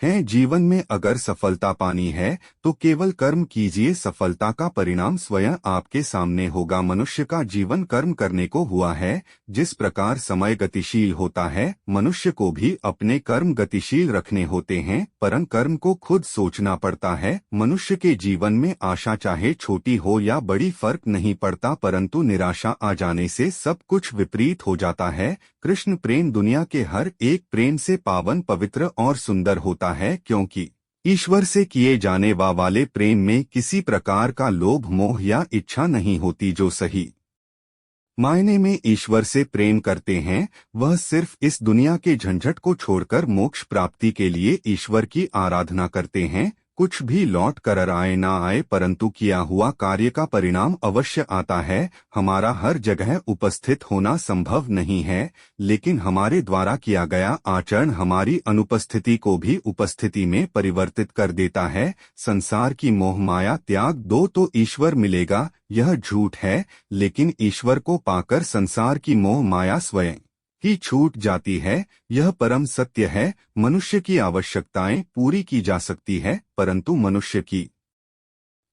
है। जीवन में अगर सफलता पानी है तो केवल कर्म कीजिए, सफलता का परिणाम स्वयं आपके सामने होगा। मनुष्य का जीवन कर्म करने को हुआ है। जिस प्रकार समय गतिशील होता है, मनुष्य को भी अपने कर्म गतिशील रखने होते हैं, परंतु कर्म को खुद सोचना पड़ता है। मनुष्य के जीवन में आशा चाहे छोटी हो या बड़ी फर्क नहीं पड़ता, परंतु निराशा आ जाने से सब कुछ विपरीत हो जाता है। कृष्ण प्रेम दुनिया के हर एक प्रेम से पावन, पवित्र और सुंदर होता है, क्योंकि ईश्वर से किए जाने वाले प्रेम में किसी प्रकार का लोभ, मोह या इच्छा नहीं होती। जो सही मायने में ईश्वर से प्रेम करते हैं, वह सिर्फ इस दुनिया के झंझट को छोड़कर मोक्ष प्राप्ति के लिए ईश्वर की आराधना करते हैं। कुछ भी लौट कर आए ना आए, परंतु किया हुआ कार्य का परिणाम अवश्य आता है। हमारा हर जगह उपस्थित होना संभव नहीं है, लेकिन हमारे द्वारा किया गया आचरण हमारी अनुपस्थिति को भी उपस्थिति में परिवर्तित कर देता है। संसार की मोह माया त्याग दो तो ईश्वर मिलेगा, यह झूठ है। लेकिन ईश्वर को पाकर संसार की मोह माया स्वयं ही छूट जाती है, यह परम सत्य है। मनुष्य की आवश्यकताएं पूरी की जा सकती है, परंतु मनुष्य की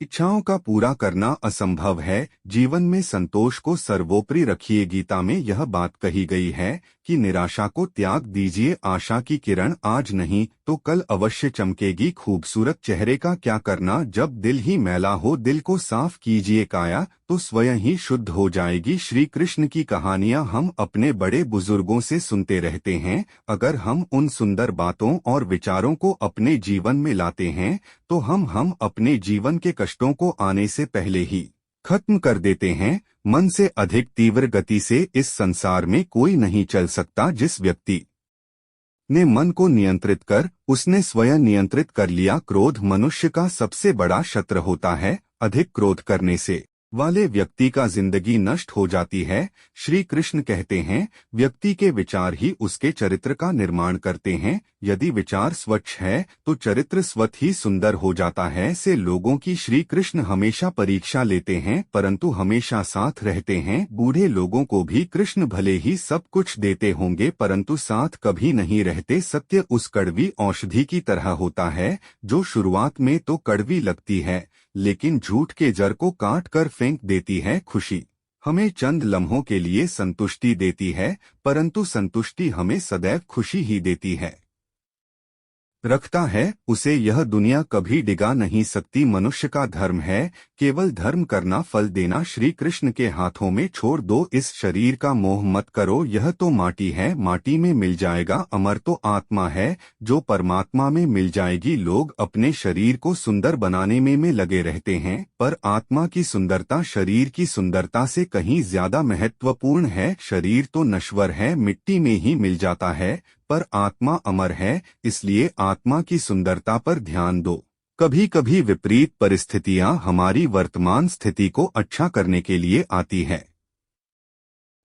इच्छाओं का पूरा करना असंभव है। जीवन में संतोष को सर्वोपरि रखिए। गीता में यह बात कही गई है कि निराशा को त्याग दीजिए। आशा की किरण आज नहीं तो कल अवश्य चमकेगी। खूबसूरत चेहरे का क्या करना जब दिल ही मैला हो। दिल को साफ कीजिए, काया तो स्वयं ही शुद्ध हो जाएगी। श्री कृष्ण की कहानियां हम अपने बड़े बुजुर्गों से सुनते रहते हैं। अगर हम उन सुंदर बातों और विचारों को अपने जीवन में लाते हैं तो हम अपने जीवन के कष्टों को आने से पहले ही खत्म कर देते हैं। मन से अधिक तीव्र गति से इस संसार में कोई नहीं चल सकता। जिस व्यक्ति ने मन को नियंत्रित कर उसने स्वयं नियंत्रित कर लिया। क्रोध मनुष्य का सबसे बड़ा शत्रु होता है। अधिक क्रोध करने से वाले व्यक्ति का जिंदगी नष्ट हो जाती है। श्री कृष्ण कहते हैं, व्यक्ति के विचार ही उसके चरित्र का निर्माण करते हैं। यदि विचार स्वच्छ है तो चरित्र स्वतः ही सुंदर हो जाता है। से लोगों की श्री कृष्ण हमेशा परीक्षा लेते हैं, परंतु हमेशा साथ रहते हैं। बूढ़े लोगों को भी कृष्ण भले ही सब कुछ देते होंगे, परंतु साथ कभी नहीं रहते। सत्य उस कड़वी औषधि की तरह होता है जो शुरुआत में तो कड़वी लगती है, लेकिन झूठ के जड़ को काट कर फेंक देती है। खुशी हमें चंद लम्हों के लिए संतुष्टि देती है, परंतु संतुष्टि हमें सदैव खुशी ही देती है रखता है। उसे यह दुनिया कभी डिगा नहीं सकती। मनुष्य का धर्म है केवल धर्म करना, फल देना श्री कृष्ण के हाथों में छोड़ दो। इस शरीर का मोह मत करो, यह तो माटी है, माटी में मिल जाएगा। अमर तो आत्मा है जो परमात्मा में मिल जाएगी। लोग अपने शरीर को सुंदर बनाने में लगे रहते हैं, पर आत्मा की सुंदरता शरीर की सुंदरता से कहीं ज्यादा महत्वपूर्ण है। शरीर तो नश्वर है, मिट्टी में ही मिल जाता है, पर आत्मा अमर है, इसलिए आत्मा की सुंदरता पर ध्यान दो। कभी कभी विपरीत परिस्थितियां हमारी वर्तमान स्थिति को अच्छा करने के लिए आती है।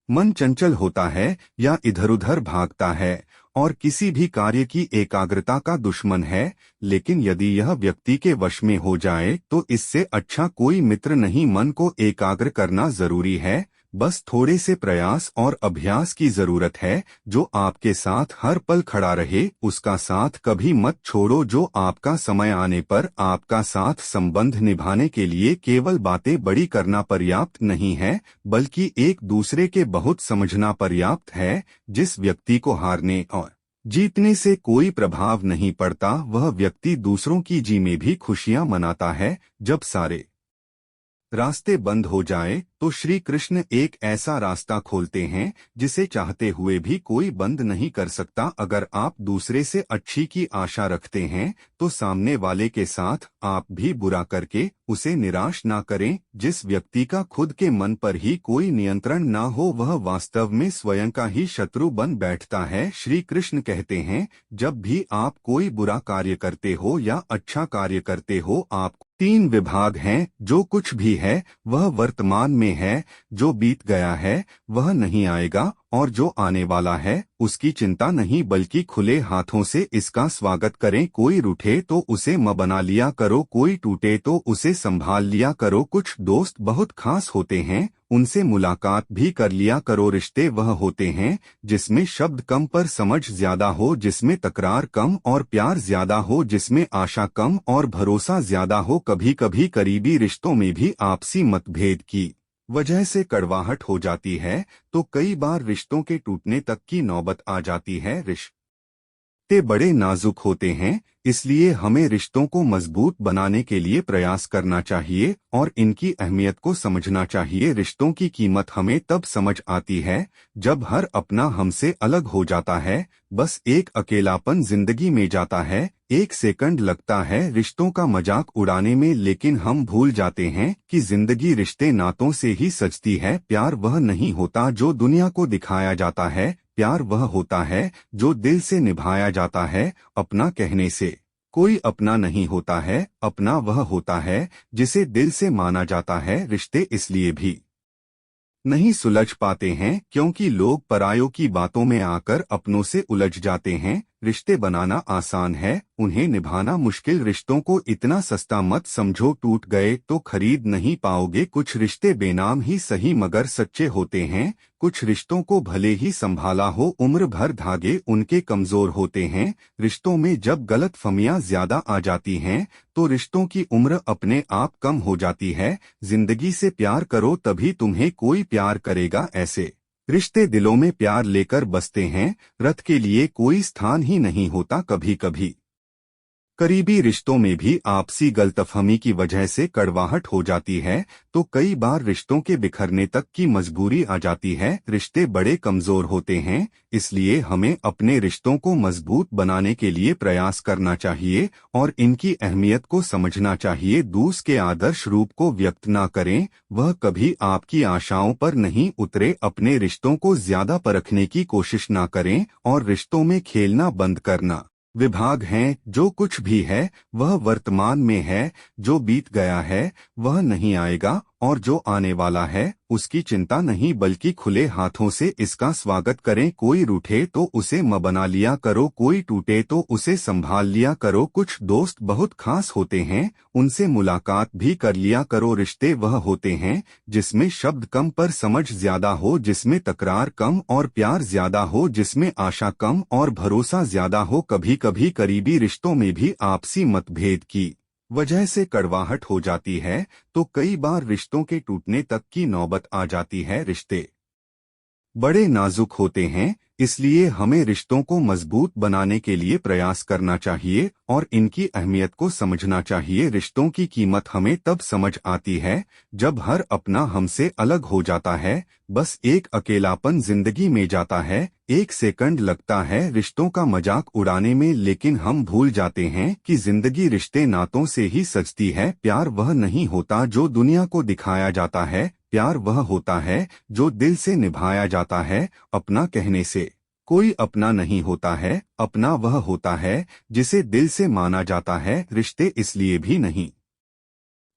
मन चंचल होता है या इधर उधर भागता है और किसी भी कार्य की एकाग्रता का दुश्मन है, लेकिन यदि यह व्यक्ति के वश में हो जाए तो इससे अच्छा कोई मित्र नहीं। मन को एकाग्र करना जरूरी है, बस थोड़े से प्रयास और अभ्यास की जरूरत है। जो आपके साथ हर पल खड़ा रहे उसका साथ कभी मत छोड़ो। जो आपका समय आने पर आपका साथ संबंध निभाने के लिए केवल बातें बड़ी करना पर्याप्त नहीं है, बल्कि एक दूसरे के बहुत समझना पर्याप्त है। जिस व्यक्ति को हारने और जीतने से कोई प्रभाव नहीं पड़ता, वह व्यक्ति दूसरों की जी में भी खुशियां मनाता है। जब सारे रास्ते बंद हो जाए तो श्री कृष्ण एक ऐसा रास्ता खोलते हैं जिसे चाहते हुए भी कोई बंद नहीं कर सकता। अगर आप दूसरे से अच्छी की आशा रखते हैं तो सामने वाले के साथ आप भी बुरा करके उसे निराश ना करें। जिस व्यक्ति का खुद के मन पर ही कोई नियंत्रण ना हो, वह वास्तव में स्वयं का ही शत्रु बन बैठता है। श्री कृष्ण कहते हैं, जब भी आप कोई बुरा कार्य करते हो या अच्छा कार्य करते हो, आप तीन विभाग हैं। जो कुछ भी है वह वर्तमान में है, जो बीत गया है वह नहीं आएगा और जो आने वाला है उसकी चिंता नहीं बल्कि खुले हाथों से इसका स्वागत करें। कोई रूठे तो उसे म बना लिया करो, कोई टूटे तो उसे संभाल लिया करो। कुछ दोस्त बहुत खास होते हैं, उनसे मुलाकात भी कर लिया करो। रिश्ते वह होते हैं जिसमें शब्द कम पर समझ ज्यादा हो, जिसमें तकरार कम और प्यार ज्यादा हो, जिसमें आशा कम और भरोसा ज्यादा हो। कभी कभी करीबी रिश्तों में भी आपसी मतभेद की वजह से कड़वाहट हो जाती है, तो कई बार रिश्तों के टूटने तक की नौबत आ जाती है। रिश्ते बड़े नाजुक होते हैं, इसलिए हमें रिश्तों को मजबूत बनाने के लिए प्रयास करना चाहिए और इनकी अहमियत को समझना चाहिए। रिश्तों की कीमत हमें तब समझ आती है जब हर अपना हमसे अलग हो जाता है। बस एक अकेलापन जिंदगी में जाता है, एक सेकंड लगता है रिश्तों का मजाक उड़ाने में, लेकिन हम भूल जाते हैं कि जिंदगी रिश्ते नातों से ही सजती है। प्यार वह नहीं होता जो दुनिया को दिखाया जाता है, प्यार वह होता है जो दिल से निभाया जाता है। अपना कहने से कोई अपना नहीं होता है, अपना वह होता है जिसे दिल से माना जाता है। रिश्ते इसलिए भी नहीं सुलझ पाते हैं क्योंकि लोग परायों की बातों में आकर अपनों से उलझ जाते हैं। रिश्ते बनाना आसान है, उन्हें निभाना मुश्किल। रिश्तों को इतना सस्ता मत समझो, टूट गए तो खरीद नहीं पाओगे। कुछ रिश्ते बेनाम ही सही मगर सच्चे होते हैं, कुछ रिश्तों को भले ही संभाला हो उम्र भर धागे उनके कमजोर होते हैं। रिश्तों में जब गलतफहमियां ज्यादा आ जाती हैं तो रिश्तों की उम्र अपने आप कम हो जाती है। जिंदगी से प्यार करो तभी तुम्हें कोई प्यार करेगा। ऐसे रिश्ते दिलों में प्यार लेकर बसते हैं, रथ के लिए कोई स्थान ही नहीं होता। कभी कभी करीबी रिश्तों में भी आपसी गलतफहमी की वजह से कड़वाहट हो जाती है, तो कई बार रिश्तों के बिखरने तक की मजबूरी आ जाती है। रिश्ते बड़े कमजोर होते हैं, इसलिए हमें अपने रिश्तों को मजबूत बनाने के लिए प्रयास करना चाहिए और इनकी अहमियत को समझना चाहिए। दूसरे के आदर्श रूप को व्यक्त न करें, वह कभी आपकी आशाओं पर नहीं उतरे। अपने रिश्तों को ज्यादा परखने की कोशिश न करें और रिश्तों में खेलना बंद करना विभाग हैं। जो कुछ भी है वह वर्तमान में है, जो बीत गया है वह नहीं आएगा और जो आने वाला है उसकी चिंता नहीं बल्कि खुले हाथों से इसका स्वागत करें। कोई रूठे तो उसे म बना लिया करो, कोई टूटे तो उसे संभाल लिया करो। कुछ दोस्त बहुत खास होते हैं, उनसे मुलाकात भी कर लिया करो। रिश्ते वह होते हैं जिसमें शब्द कम पर समझ ज्यादा हो, जिसमें तकरार कम और प्यार ज्यादा हो, जिसमें आशा कम और भरोसा ज्यादा हो। कभी कभी करीबी रिश्तों में भी आपसी मतभेद की वजह से कड़वाहट हो जाती है, तो कई बार रिश्तों के टूटने तक की नौबत आ जाती है। रिश्ते बड़े नाजुक होते हैं, इसलिए हमें रिश्तों को मजबूत बनाने के लिए प्रयास करना चाहिए और इनकी अहमियत को समझना चाहिए। रिश्तों की कीमत हमें तब समझ आती है जब हर अपना हमसे अलग हो जाता है। बस एक अकेलापन जिंदगी में जाता है, एक सेकंड लगता है रिश्तों का मजाक उड़ाने में, लेकिन हम भूल जाते हैं कि जिंदगी रिश्ते नातों से ही सजती है। प्यार वह नहीं होता जो दुनिया को दिखाया जाता है, प्यार वह होता है जो दिल से निभाया जाता है। अपना कहने से कोई अपना नहीं होता है, अपना वह होता है जिसे दिल से माना जाता है। रिश्ते इसलिए भी नहीं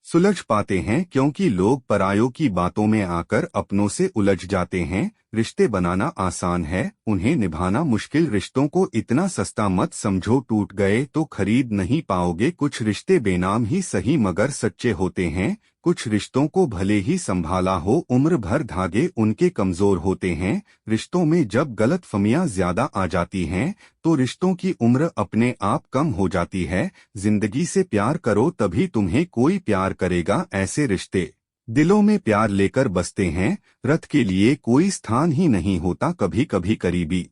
सुलझ पाते हैं क्योंकि लोग परायों की बातों में आकर अपनों से उलझ जाते हैं। रिश्ते बनाना आसान है, उन्हें निभाना मुश्किल। रिश्तों को इतना सस्ता मत समझो, टूट गए तो खरीद नहीं पाओगे। कुछ रिश्ते बेनाम ही सही मगर सच्चे होते हैं, कुछ रिश्तों को भले ही संभाला हो उम्र भर धागे उनके कमजोर होते हैं। रिश्तों में जब गलतफहमियां ज्यादा आ जाती हैं तो रिश्तों की उम्र अपने आप कम हो जाती है। जिंदगी से प्यार करो तभी तुम्हें कोई प्यार करेगा। ऐसे रिश्ते दिलों में प्यार लेकर बसते हैं, रथ के लिए कोई स्थान ही नहीं होता। कभी कभी करीबी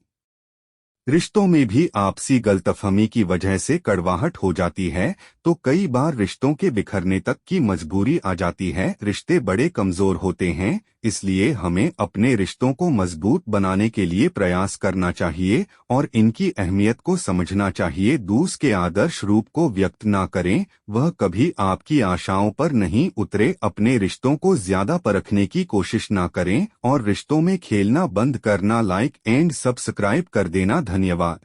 रिश्तों में भी आपसी गलतफहमी की वजह से कड़वाहट हो जाती है, तो कई बार रिश्तों के बिखरने तक की मजबूरी आ जाती है। रिश्ते बड़े कमजोर होते हैं, इसलिए हमें अपने रिश्तों को मजबूत बनाने के लिए प्रयास करना चाहिए और इनकी अहमियत को समझना चाहिए। दूसरे के आदर्श रूप को व्यक्त न करें, वह कभी आपकी आशाओं पर नहीं उतरे। अपने रिश्तों को ज्यादा परखने की कोशिश न करें और रिश्तों में खेलना बंद करना। लाइक एंड सब्सक्राइब कर देना। धन्यवाद।